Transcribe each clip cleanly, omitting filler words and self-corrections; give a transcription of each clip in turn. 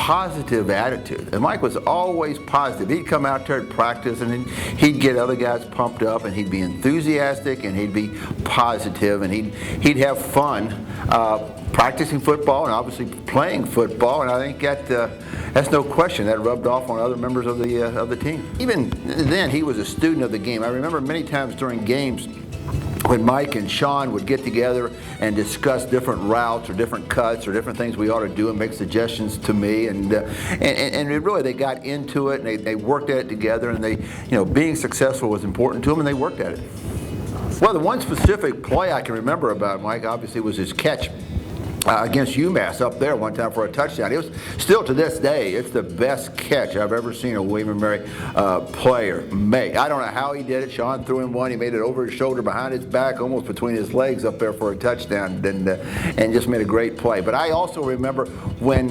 positive attitude. And Mike was always positive. He'd come out there at practice and he'd get other guys pumped up, and he'd be enthusiastic, and he'd be positive, and he'd have fun practicing football and obviously playing football. And I think that's no question that rubbed off on other members of the team. Even then, he was a student of the game. I remember many times during games when Mike and Sean would get together and discuss different routes or different cuts or different things we ought to do and make suggestions to me, and really they got into it, and they worked at it together, and being successful was important to them, and they worked at it. Well, the one specific play I can remember about Mike obviously was his catch against UMass up there one time for a touchdown. It was still to this day, it's the best catch I've ever seen a William & Mary player make. I don't know how he did it. Sean threw him one. He made it over his shoulder, behind his back, almost between his legs up there for a touchdown, and just made a great play. But I also remember when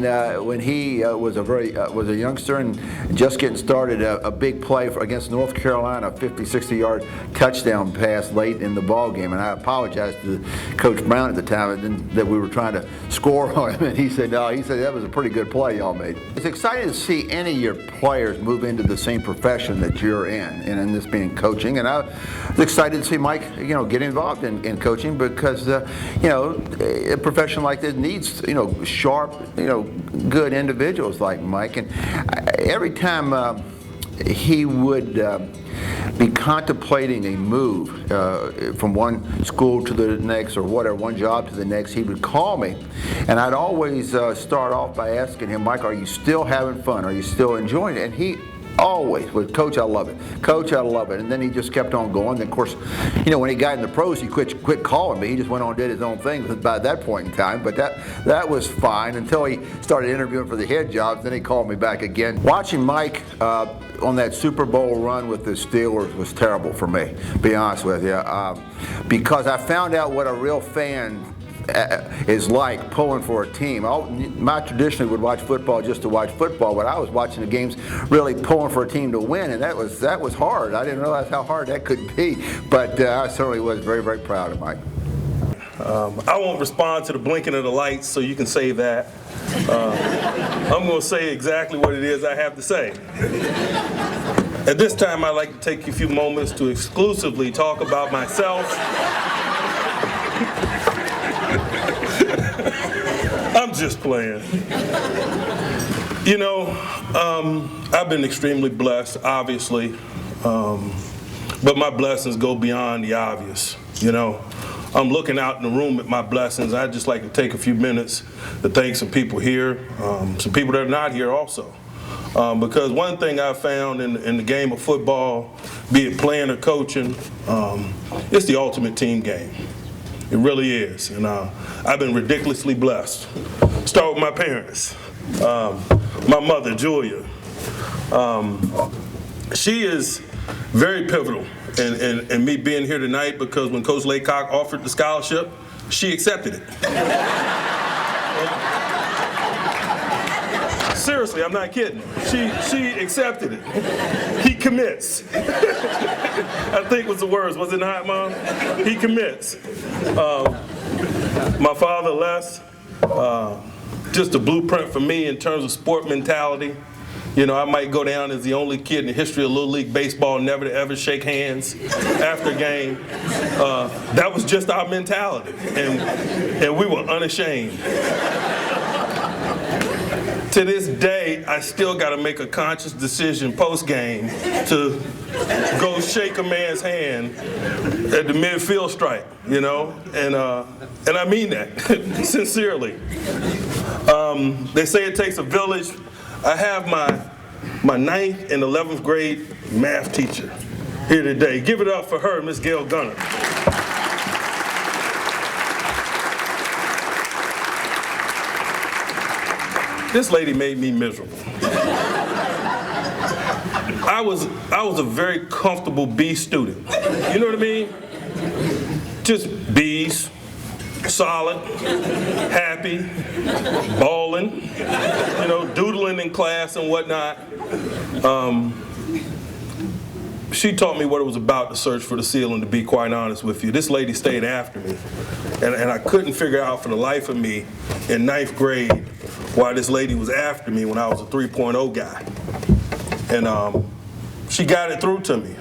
he was a youngster and just getting started, a big play against North Carolina, a 50, 60-yard touchdown pass late in the ball game. And I apologized to Coach Brown at the time that we were trying to score on him, and he said no. He said that was a pretty good play y'all made. It's exciting to see any of your players move into the same profession that you're in, and in this being coaching. And I was excited to see Mike, get involved in coaching, because a profession like this needs sharp, good individuals like Mike. And every time he would be contemplating a move from one school to the next, or whatever, one job to the next, he would call me, and I'd always start off by asking him, Mike, are you still having fun? Are you still enjoying it? And he always was, Coach, I love it. Coach, I love it. And then he just kept on going. And of course, when he got in the pros, he quit calling me. He just went on and did his own thing by that point in time. But that was fine until he started interviewing for the head jobs. Then he called me back again. Watching Mike on that Super Bowl run with the Steelers was terrible for me, to be honest with you, because I found out what a real fan is like, pulling for a team. I traditionally would watch football just to watch football, but I was watching the games really pulling for a team to win, and that was hard. I didn't realize how hard that could be, but I certainly was very, very proud of Mike. I won't respond to the blinking of the lights, so you can save that. I'm going to say exactly what it is I have to say. At this time, I'd like to take a few moments to exclusively talk about myself. I'm just playing. I've been extremely blessed, obviously, but my blessings go beyond the obvious. I'm looking out in the room at my blessings. I'd just like to take a few minutes to thank some people here, some people that are not here also. Because one thing I've found in the game of football, be it playing or coaching, it's the ultimate team game. It really is, and I've been ridiculously blessed. Start with my parents. My mother, Julia. She is very pivotal in me being here tonight, because when Coach Laycock offered the scholarship, she accepted it. Seriously, I'm not kidding. She accepted it. He commits. I think was the words, was it not, Mom? He commits. My father, Les, just a blueprint for me in terms of sport mentality. I might go down as the only kid in the history of Little League Baseball never to ever shake hands after a game. That was just our mentality, and we were unashamed. To this day, I still got to make a conscious decision post-game to go shake a man's hand at the midfield stripe, and I mean that sincerely. They say it takes a village. I have my 9th and 11th grade math teacher here today. Give it up for her, Miss Gail Gunner. This lady made me miserable. I was a very comfortable B student. You know what I mean? Just B's, solid, happy, balling, doodling in class and whatnot. she taught me what it was about to search for the ceiling, to be quite honest with you. This lady stayed after me, and I couldn't figure out for the life of me in 9th grade why this lady was after me when I was a 3.0 guy. And she got it through to me.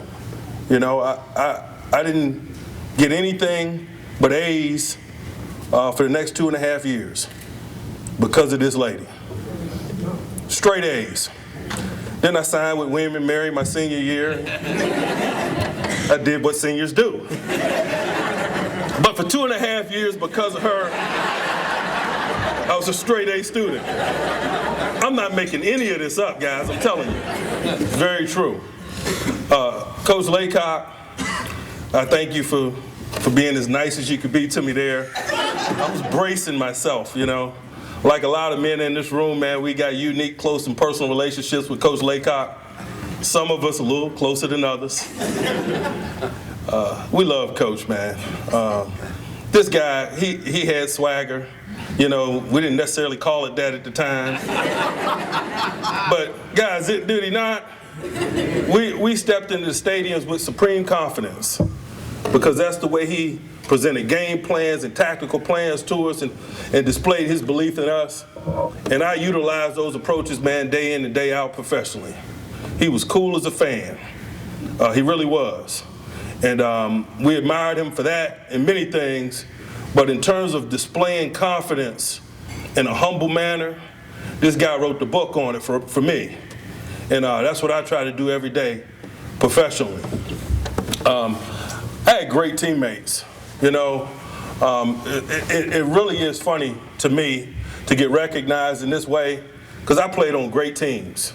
You know, I didn't get anything but A's for the next 2.5 years because of this lady. Straight A's. Then I signed with William & Mary my senior year. I did what seniors do. But for 2.5 years, because of her, I was a straight A student. I'm not making any of this up, guys, I'm telling you. It's very true. Coach Laycock, I thank you for being as nice as you could be to me there. I was bracing myself, you know. Like a lot of men in this room, man, we got unique, close, and personal relationships with Coach Laycock. Some of us a little closer than others. We love Coach, man. This guy, he had swagger. You know, we didn't necessarily call it that at the time. But guys, did he not? We stepped into the stadiums with supreme confidence because that's the way he presented game plans and tactical plans to us and displayed his belief in us. And I utilized those approaches, man, day in and day out professionally. He was cool as a fan. He really was. And we admired him for that and many things. But in terms of displaying confidence in a humble manner, this guy wrote the book on it for me. And that's what I try to do every day professionally. I had great teammates. You know, it really is funny to me to get recognized in this way because I played on great teams.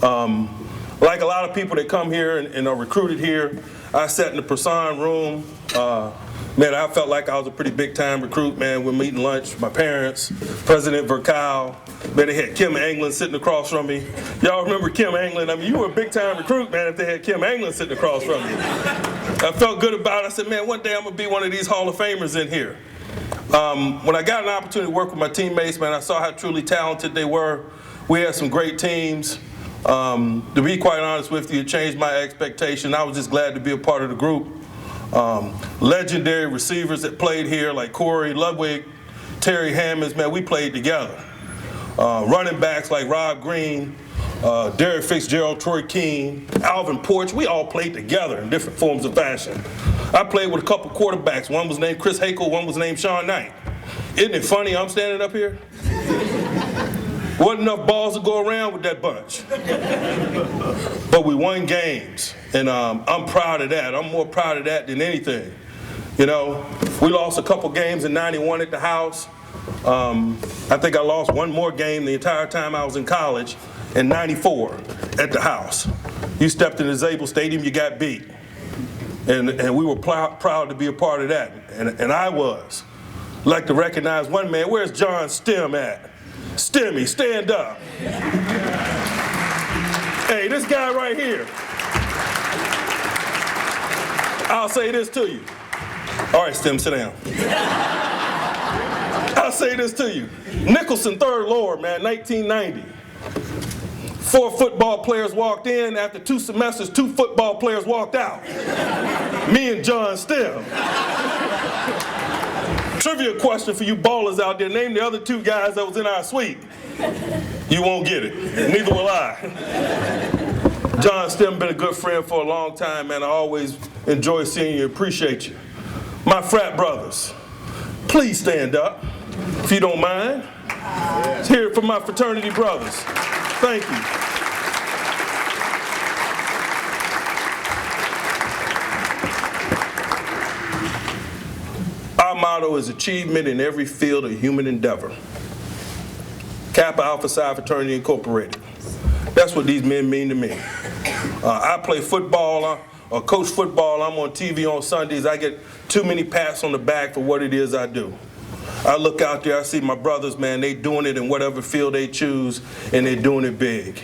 Like a lot of people that come here and are recruited here, I sat in the Prasan room. Man, I felt like I was a pretty big-time recruit, man. We're eating lunch, my parents, President Vercal. Man, they had Kim Anglin sitting across from me. Y'all remember Kim Anglin? I mean, you were a big-time recruit, man, if they had Kim Anglin sitting across from you. I felt good about it. I said, man, one day I'm going to be one of these Hall of Famers in here. When I got an opportunity to work with my teammates, man, I saw how truly talented they were. We had some great teams. To be quite honest with you, it changed my expectation. I was just glad to be a part of the group. Legendary receivers that played here like Corey Ludwig, Terry Hammonds, man, we played together. Running backs like Rob Green, Derek Fitzgerald, Troy Keene, Alvin Porch, we all played together in different forms of fashion. I played with a couple quarterbacks. One was named Chris Hakel, one was named Sean Knight. Isn't it funny I'm standing up here? Wasn't enough balls to go around with that bunch. But we won games, and I'm proud of that. I'm more proud of that than anything. You know, we lost a couple games in '91 at the house. I think I lost one more game the entire time I was in college in '94 at the house. You stepped in the Zabel Stadium, you got beat. And we were proud to be a part of that, and I was. I'd like to recognize one man. Where's John Stem at? Stemmy, stand up. Hey, this guy right here. I'll say this to you. All right, Stem, sit down. I'll say this to you. Nicholson, 3rd Lord, man, 1990. 4 football players walked in. After 2 semesters, 2 football players walked out. Me and John Stem. Trivia question for you ballers out there. Name the other 2 guys that was in our suite. You won't get it. Neither will I. John Stem been a good friend for a long time, man. I always enjoy seeing you. Appreciate you. My frat brothers, please stand up, if you don't mind. Let's hear it from my fraternity brothers. Thank you. Our motto is achievement in every field of human endeavor. Kappa Alpha Psi Fraternity Incorporated. That's what these men mean to me. I play football, or coach football. I'm on TV on Sundays. I get too many pats on the back for what it is I do. I look out there, I see my brothers, man, they doing it in whatever field they choose, and they're doing it big.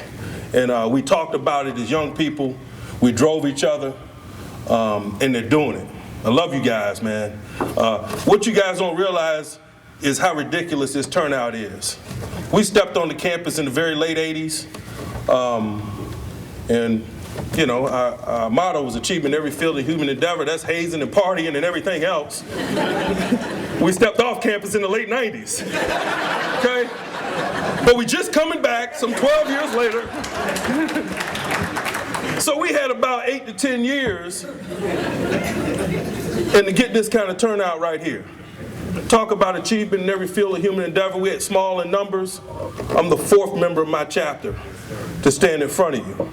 And we talked about it as young people. We drove each other, and they're doing it. I love you guys, man. What you guys don't realize is how ridiculous this turnout is. We stepped on the campus in the very late 80s, and you know, our motto was achievement in every field of human endeavor. That's hazing and partying and everything else. We stepped off campus in the late 90s, okay? But we just coming back some 12 years later. So we had about 8 to 10 years and to get this kind of turnout right here. Talk about achievement in every field of human endeavor. We had small in numbers. I'm the 4th member of my chapter to stand in front of you.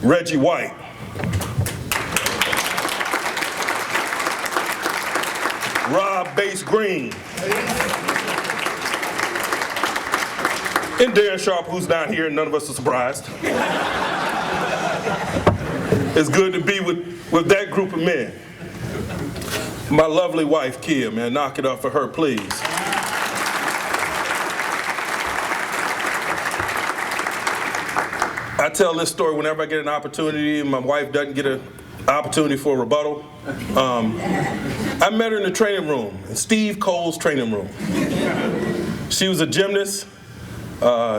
Reggie White. Rob Bass Green. And Darren Sharp, who's not here, and none of us are surprised. It's good to be with that group of men. My lovely wife, Kia, man, knock it up for her, please. I tell this story whenever I get an opportunity, and my wife doesn't get an opportunity for a rebuttal. I met her in the training room, in Steve Cole's training room. She was a gymnast.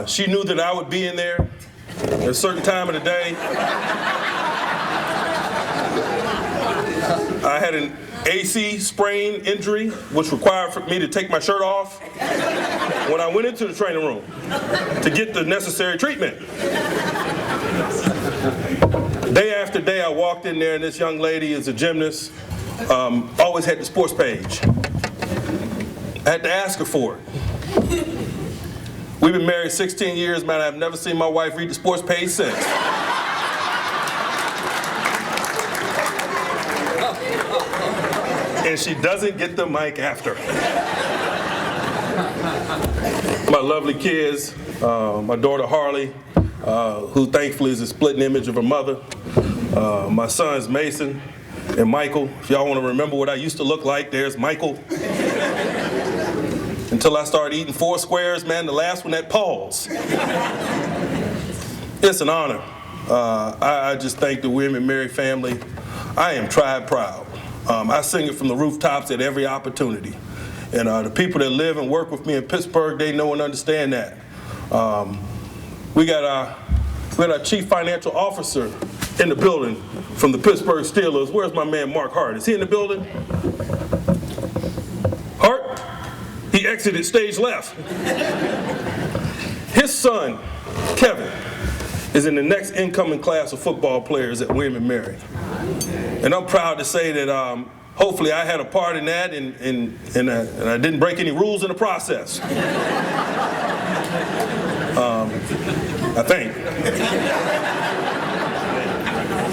She knew that I would be in there at a certain time of the day. I had an AC sprain injury, which required for me to take my shirt off when I went into the training room to get the necessary treatment. Day after day, I walked in there, and this young lady is a gymnast, always had the sports page. I had to ask her for it. We've been married 16 years, man. I've never seen my wife read the sports page since. And she doesn't get the mic after. My lovely kids, my daughter Harley, who thankfully is a splitting image of her mother. My sons Mason and Michael. If y'all want to remember what I used to look like, there's Michael. Until I started eating 4 squares, man, the last one that paused. It's an honor. I just thank the William & Mary family. I am tribe proud. I sing it from the rooftops at every opportunity. And the people that live and work with me in Pittsburgh, they know and understand that. We got our chief financial officer in the building from the Pittsburgh Steelers. Where's my man Mark Hart? Is he in the building? Hart? He exited stage left. His son, Kevin, is in the next incoming class of football players at William & Mary. And I'm proud to say that hopefully I had a part in that and I didn't break any rules in the process. I think.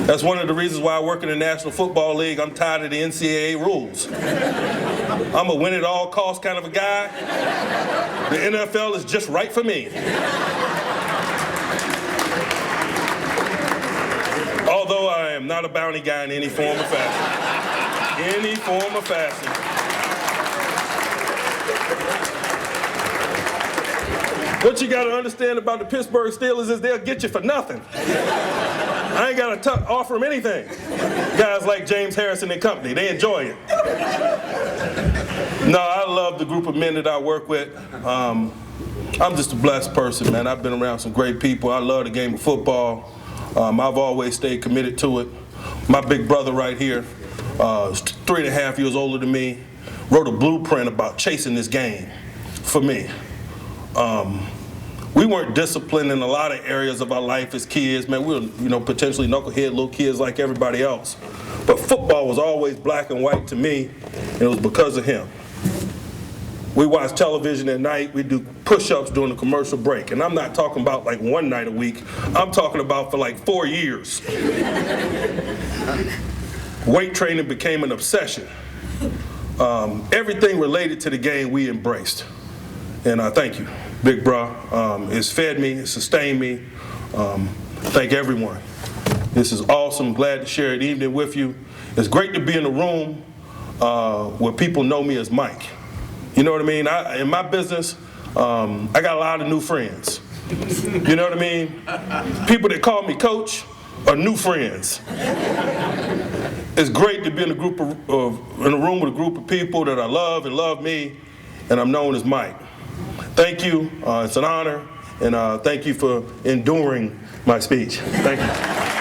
That's one of the reasons why I work in the National Football League. I'm tired of the NCAA rules. I'm a win at all costs kind of a guy. The NFL is just right for me. Although I am not a bounty guy in any form or fashion. Any form or fashion. What you got to understand about the Pittsburgh Steelers is they'll get you for nothing. I ain't got to offer them anything. Guys like James Harrison and company, they enjoy it. No, I love the group of men that I work with. I'm just a blessed person, man. I've been around some great people. I love the game of football. I've always stayed committed to it. My big brother right here, is 3.5 years older than me, wrote a blueprint about chasing this game for me. We weren't disciplined in a lot of areas of our life as kids, man. We were, potentially knucklehead little kids like everybody else. But football was always black and white to me, and it was because of him. We watch television at night. We do push-ups during the commercial break. And I'm not talking about like one night a week. I'm talking about for like 4 years. Weight training became an obsession. Everything related to the game we embraced. And I thank you, big bro. It's fed me, it sustained me. Thank everyone. This is awesome. Glad to share an evening with you. It's great to be in a room where people know me as Mike. You know what I mean? In my business, I got a lot of new friends. You know what I mean? People that call me coach are new friends. It's great to be in a room with a group of people that I love and love me, and I'm known as Mike. Thank you. It's an honor, and thank you for enduring my speech. Thank you.